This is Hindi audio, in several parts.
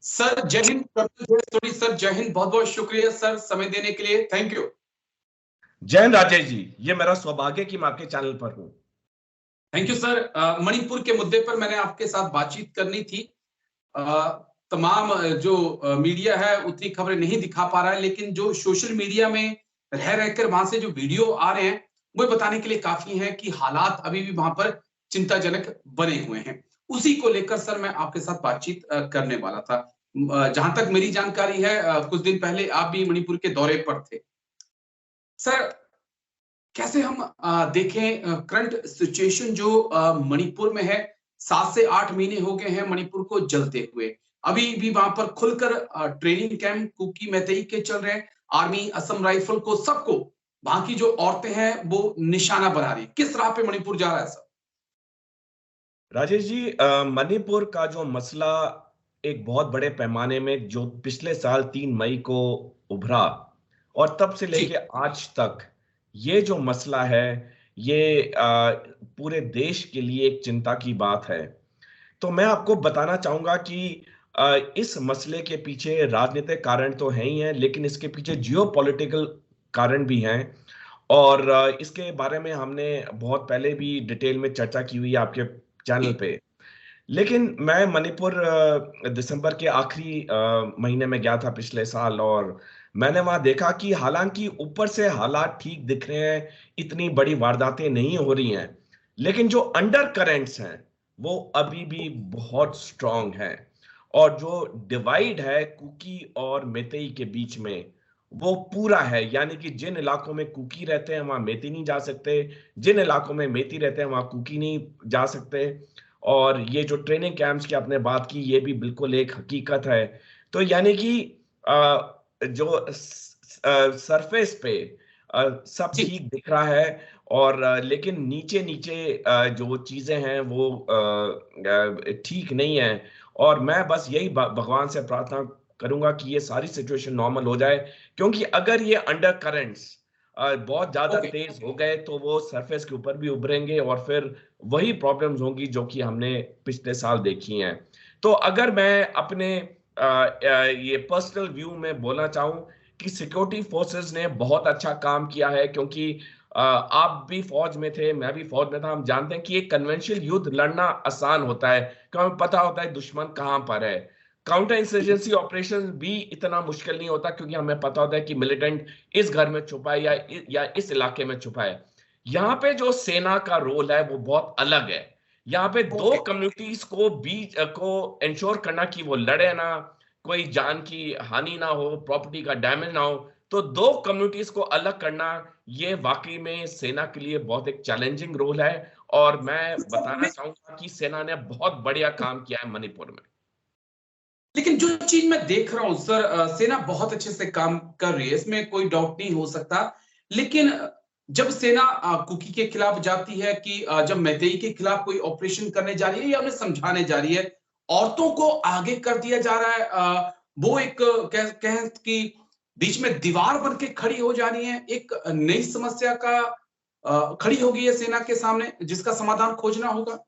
सर जय हिंद। सर जय हिंद, बहुत बहुत शुक्रिया सर समय देने के लिए, थैंक यू। जय हिंद राजेश जी, ये मेरा सौभाग्य कि मैं आपके चैनल पर हूं। Thank you sir. मणिपुर के मुद्दे पर मैंने आपके साथ बातचीत करनी थी। तमाम जो मीडिया है उतनी खबरें नहीं दिखा पा रहा है, लेकिन जो सोशल मीडिया में रह रहकर वहां से जो वीडियो आ रहे हैं वो बताने के लिए काफी है कि हालात अभी भी वहां पर चिंताजनक बने हुए हैं। उसी को लेकर सर मैं आपके साथ बातचीत करने वाला था। जहां तक मेरी जानकारी है, कुछ दिन पहले आप भी मणिपुर के दौरे पर थे सर। कैसे हम देखें करंट सिचुएशन जो मणिपुर में है। 7 से 8 महीने हो गए हैं मणिपुर को जलते हुए। अभी भी वहां पर खुलकर ट्रेनिंग कैंप कुकी मैतेई के चल रहे हैं। आर्मी, असम राइफल को, सबको वहां की जो औरतें हैं वो निशाना बना रही। किस राह पे मणिपुर जा रहा है सर? राजेश जी, मणिपुर का जो मसला एक बहुत बड़े पैमाने में जो पिछले साल 3 मई को उभरा और तब से जी। लेके आज तक ये जो मसला है, ये पूरे देश के लिए एक चिंता की बात है। तो मैं आपको बताना चाहूंगा कि इस मसले के पीछे राजनीतिक कारण तो है ही हैं, लेकिन इसके पीछे जियोपॉलिटिकल कारण भी हैं। और इसके बारे में हमने बहुत पहले भी डिटेल में चर्चा की हुई है आपके चैनल जी। पे। लेकिन मैं मणिपुर दिसंबर के आखिरी महीने में गया था पिछले साल, और मैंने वहां देखा कि हालांकि ऊपर से हालात ठीक दिख रहे हैं, इतनी बड़ी वारदातें नहीं हो रही हैं, लेकिन जो अंडर करेंट्स हैं वो अभी भी बहुत स्ट्रांग हैं। और जो डिवाइड है कुकी और मेतेई के बीच में, वो पूरा है। यानी कि जिन इलाकों में कुकी रहते हैं वहां मेती नहीं जा सकते, जिन इलाकों में मेती रहते हैं वहां कुकी नहीं जा सकते। और ये जो ट्रेनिंग कैंप्स की आपने बात की, ये भी बिल्कुल एक हकीकत है। तो यानी कि जो सरफेस पे सब जी। ठीक दिख रहा है, और लेकिन नीचे नीचे जो चीजें हैं वो ठीक नहीं है। और मैं बस यही भगवान से प्रार्थना करूंगा कि ये सारी सिचुएशन नॉर्मल हो जाए, क्योंकि अगर ये अंडर करंट्स बहुत ज्यादा ओके। तेज हो गए तो वो सरफेस के ऊपर भी उभरेंगे, और फिर वही प्रॉब्लम्स होंगी जो कि हमने पिछले साल देखी हैं। तो अगर मैं अपने ये पर्सनल व्यू में बोलना चाहूं कि सिक्योरिटी फोर्सेस ने बहुत अच्छा काम किया है, क्योंकि आप भी फौज में थे, मैं भी फौज में था। हम जानते हैं कि एक कन्वेंशनल युद्ध लड़ना आसान होता है, क्योंकि हमें पता होता है दुश्मन कहां पर है। काउंटर इंसर्जेंसी ऑपरेशन भी इतना मुश्किल नहीं होता, क्योंकि हमें पता होता है कि मिलिटेंट इस घर में छुपा है या इस इलाके में छुपा है। यहाँ पे जो सेना का रोल है वो बहुत अलग है। यहाँ पे दो ओके। कम्युनिटीज को बीच को इंश्योर करना कि वो लड़े ना, कोई जान की हानि ना हो, प्रॉपर्टी का डैमेज ना हो। तो दो कम्युनिटीज को अलग करना, ये वाकई में सेना के लिए बहुत एक चैलेंजिंग रोल है। और मैं बताना चाहूंगा कि सेना ने बहुत बढ़िया काम किया है मणिपुर में। लेकिन जो चीज मैं देख रहा हूं सर, सेना बहुत अच्छे से काम कर रही है, इसमें कोई डाउट नहीं हो सकता। लेकिन जब सेना कुकी के खिलाफ जाती है कि जब मैतेई के खिलाफ कोई ऑपरेशन करने जा रही है या उन्हें समझाने जा रही है, औरतों को आगे कर दिया जा रहा है। वो एक कह कि बीच में दीवार बन के खड़ी हो जा रही है। एक नई समस्या का खड़ी हो गई है सेना के सामने, जिसका समाधान खोजना होगा।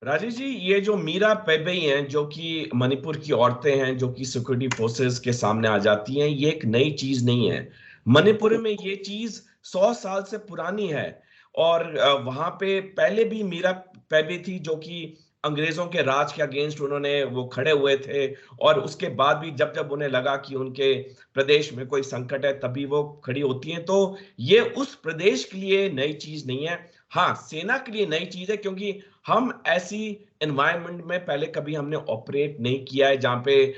राजेश जी, ये जो मीरा पैबई हैं, जो कि मणिपुर की औरतें हैं जो कि सिक्योरिटी फोर्सेस के सामने आ जाती हैं, ये एक नई चीज नहीं है। मणिपुर में ये चीज 100 साल से पुरानी है। और वहां पे पहले भी मीरा पैबई थी, जो कि अंग्रेजों के राज के अगेंस्ट उन्होंने वो खड़े हुए थे। और उसके बाद भी जब जब उन्हें लगा कि उनके प्रदेश में कोई संकट है, तभी वो खड़ी होती हैं। तो ये उस प्रदेश के लिए नई चीज नहीं है। हाँ, सेना के लिए नई चीज है, क्योंकि हम ऐसी एनवायरनमेंट में पहले कभी हमने ऑपरेट नहीं किया है, जहां पे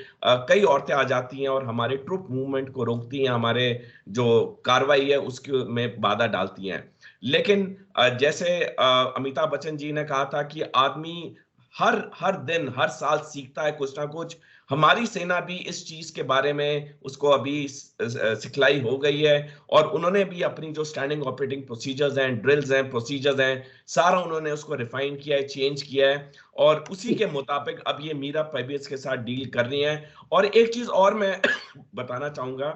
कई औरतें आ जाती हैं और हमारे ट्रुप मूवमेंट को रोकती हैं, हमारे जो कार्रवाई है उसके में बाधा डालती हैं। लेकिन जैसे अमिताभ बच्चन जी ने कहा था कि आदमी हर हर दिन हर साल सीखता है कुछ ना कुछ। हमारी सेना भी इस चीज के बारे में उसको अभी सिखलाई हो गई है। और उन्होंने भी अपनी जो स्टैंडिंग ऑपरेटिंग प्रोसीजर्स हैं, ड्रिल्स हैं, प्रोसीजर्स हैं, सारा उन्होंने उसको रिफाइन किया है, चेंज किया है। और उसी के मुताबिक अब ये मीरा पैबीज के साथ डील कर रही हैं। और एक चीज और मैं बताना चाहूंगा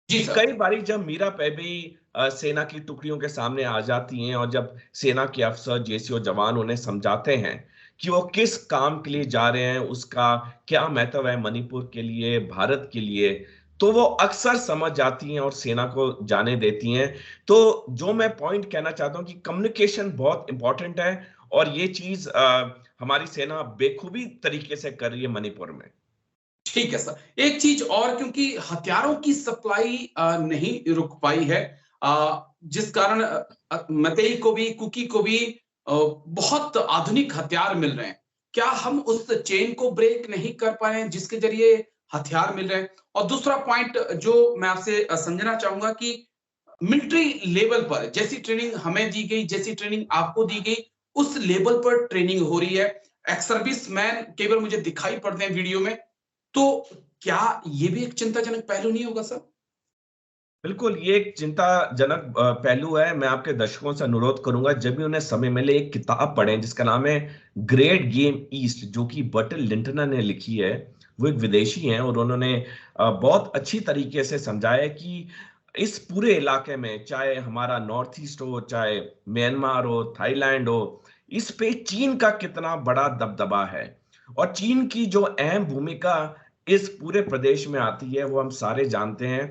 जी कि सर। कई बारी जब मीरा पैबी सेना की टुकड़ियों के सामने आ जाती हैं, और जब सेना के अफसर, जेसीओ जवान उन्हें समझाते हैं कि वो किस काम के लिए जा रहे हैं, उसका क्या महत्व है मणिपुर के लिए, भारत के लिए, तो वो अक्सर समझ जाती हैं और सेना को जाने देती हैं। तो जो मैं पॉइंट कहना चाहता हूं कि कम्युनिकेशन बहुत इंपॉर्टेंट है, और ये चीज हमारी सेना बेखूबी तरीके से कर रही है मणिपुर में। ठीक है सर, एक चीज और, क्योंकि हथियारों की सप्लाई नहीं रुक पाई है, जिस कारण मतई को भी, कुकी को भी बहुत आधुनिक हथियार मिल रहे हैं। क्या हम उस चेन को ब्रेक नहीं कर पाए जिसके जरिए हथियार मिल रहे हैं? और दूसरा पॉइंट जो मैं आपसे समझना चाहूंगा कि मिलिट्री लेवल पर जैसी ट्रेनिंग हमें दी गई, जैसी ट्रेनिंग आपको दी गई, उस लेवल पर ट्रेनिंग हो रही है, एक्स सर्विस मैन केवल मुझे दिखाई पड़ते हैं वीडियो में, तो क्या ये भी एक चिंताजनक पहलू नहीं होगा सर? बिल्कुल, ये एक चिंताजनक पहलू है। मैं आपके दर्शकों से अनुरोध करूंगा, जब भी उन्हें समय मिले एक किताब पढ़ें जिसका नाम है ग्रेट गेम ईस्ट, जो कि बर्टल लिंटनर ने लिखी है। वो एक विदेशी हैं और उन्होंने बहुत अच्छी तरीके से समझाया है कि इस पूरे इलाके में, चाहे हमारा नॉर्थ ईस्ट हो, चाहे म्यांमार हो, थाईलैंड हो, इस पे चीन का कितना बड़ा दबदबा है। और चीन की जो अहम भूमिका इस पूरे प्रदेश में आती है वो हम सारे जानते हैं।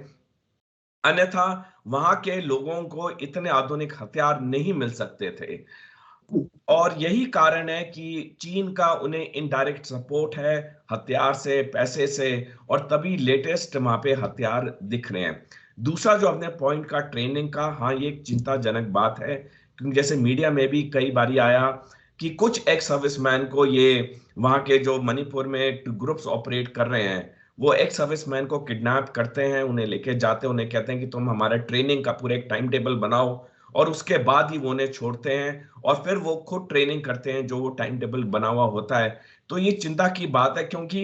अन्यथा वहां के लोगों को इतने आधुनिक हथियार नहीं मिल सकते थे। और यही कारण है कि चीन का उन्हें इनडायरेक्ट सपोर्ट है, हथियार से, पैसे से, और तभी लेटेस्ट वहां पे हथियार दिख रहे हैं। दूसरा जो अपने पॉइंट का, ट्रेनिंग का, हाँ ये एक चिंताजनक बात है, क्योंकि जैसे मीडिया में भी कई बारी आया कि कुछ एक्स सर्विसमैन को, ये वहां के जो मणिपुर में ग्रुप्स ऑपरेट कर रहे हैं, वो एक्स सर्विसमैन को किडनैप करते हैं, उन्हें लेके जाते हैं, उन्हें कहते हैं कि तुम हमारा ट्रेनिंग का पूरा एक टाइम टेबल बनाओ, और उसके बाद ही वो उन्हें छोड़ते हैं, और फिर वो खुद ट्रेनिंग करते हैं जो वो टाइम टेबल बना हुआ होता है। तो ये चिंता की बात है, क्योंकि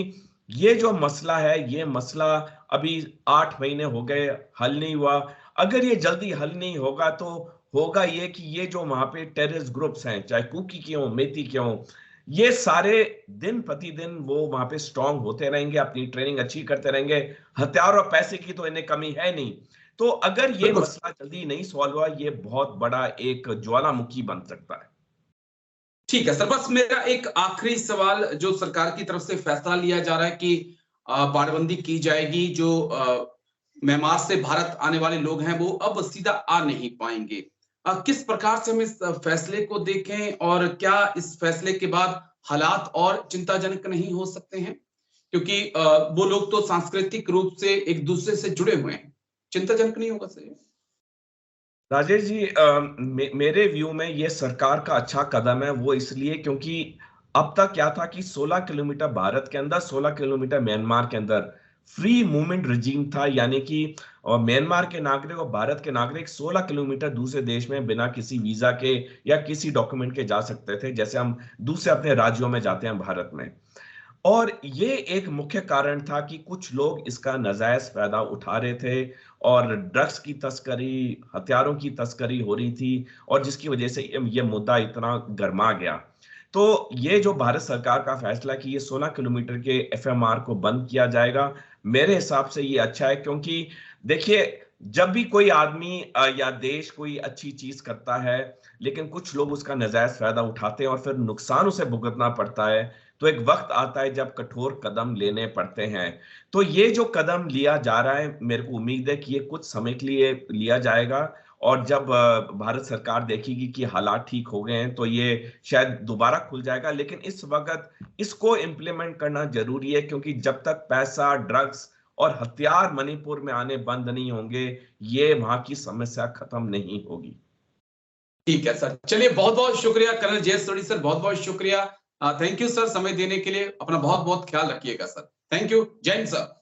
ये जो मसला है, ये मसला अभी 8 महीने हो गए, हल नहीं हुआ। अगर ये जल्दी हल नहीं होगा तो होगा ये कि ये जो वहां पे टेररिस्ट ग्रुप्स हैं, चाहे कुकी के हों, मेती के हों, ये सारे दिन प्रतिदिन वो वहां पे स्ट्रांग होते रहेंगे, अपनी ट्रेनिंग अच्छी करते रहेंगे। हथियार और पैसे की तो इन्हें कमी है नहीं। तो अगर ये बिल्कुल। मसला जल्दी नहीं सॉल्व हुआ, ये बहुत बड़ा एक ज्वालामुखी बन सकता है। ठीक है सर, बस मेरा एक आखिरी सवाल, जो सरकार की तरफ से फैसला लिया जा रहा है कि बाड़बंदी की जाएगी, जो म्यांमार से भारत आने वाले लोग हैं वो अब सीधा आ नहीं पाएंगे, किस प्रकार से हम इस फैसले को देखें, और क्या इस फैसले के बाद हालात और चिंताजनक नहीं हो सकते हैं? क्योंकि वो लोग तो सांस्कृतिक रूप से एक दूसरे से जुड़े हुए हैं, चिंताजनक नहीं होगा सर? राजेश जी, मेरे व्यू में ये सरकार का अच्छा कदम है। वो इसलिए क्योंकि अब तक क्या था कि 16 किलोमीटर भारत के अंदर, 16 किलोमीटर म्यांमार के अंदर फ्री मूवमेंट रजीम था, यानी कि म्यांमार के नागरिक और भारत के नागरिक 16 किलोमीटर दूसरे देश में बिना किसी वीजा के या किसी डॉक्यूमेंट के जा सकते थे, जैसे हम दूसरे अपने राज्यों में जाते हैं भारत में। और ये एक मुख्य कारण था कि कुछ लोग इसका नाजायज फायदा उठा रहे थे, और ड्रग्स की तस्करी, हथियारों की तस्करी हो रही थी, और जिसकी वजह से ये मुद्दा इतना गर्मा गया। तो ये जो भारत सरकार का फैसला कि ये 16 किलोमीटर के एफएमआर को बंद किया जाएगा, मेरे हिसाब से ये अच्छा है। क्योंकि देखिए, जब भी कोई आदमी या देश कोई अच्छी चीज करता है, लेकिन कुछ लोग उसका नाजायज फायदा उठाते हैं और फिर नुकसान उसे भुगतना पड़ता है, तो एक वक्त आता है जब कठोर कदम लेने पड़ते हैं। तो ये जो कदम लिया जा रहा है, मेरे को उम्मीद है कि ये कुछ समय के लिए लिया जाएगा, और जब भारत सरकार देखेगी कि हालात ठीक हो गए हैं तो ये शायद दोबारा खुल जाएगा। लेकिन इस वक्त इसको इम्प्लीमेंट करना जरूरी है, क्योंकि जब तक पैसा, ड्रग्स और हथियार मणिपुर में आने बंद नहीं होंगे, ये वहां की समस्या खत्म नहीं होगी। ठीक है सर, चलिए बहुत बहुत शुक्रिया कर्नल जयेश सोढ़ी सर, बहुत बहुत शुक्रिया। थैंक यू सर, समय देने के लिए। अपना बहुत बहुत ख्याल रखिएगा सर। Thank you. जय हिंद सर।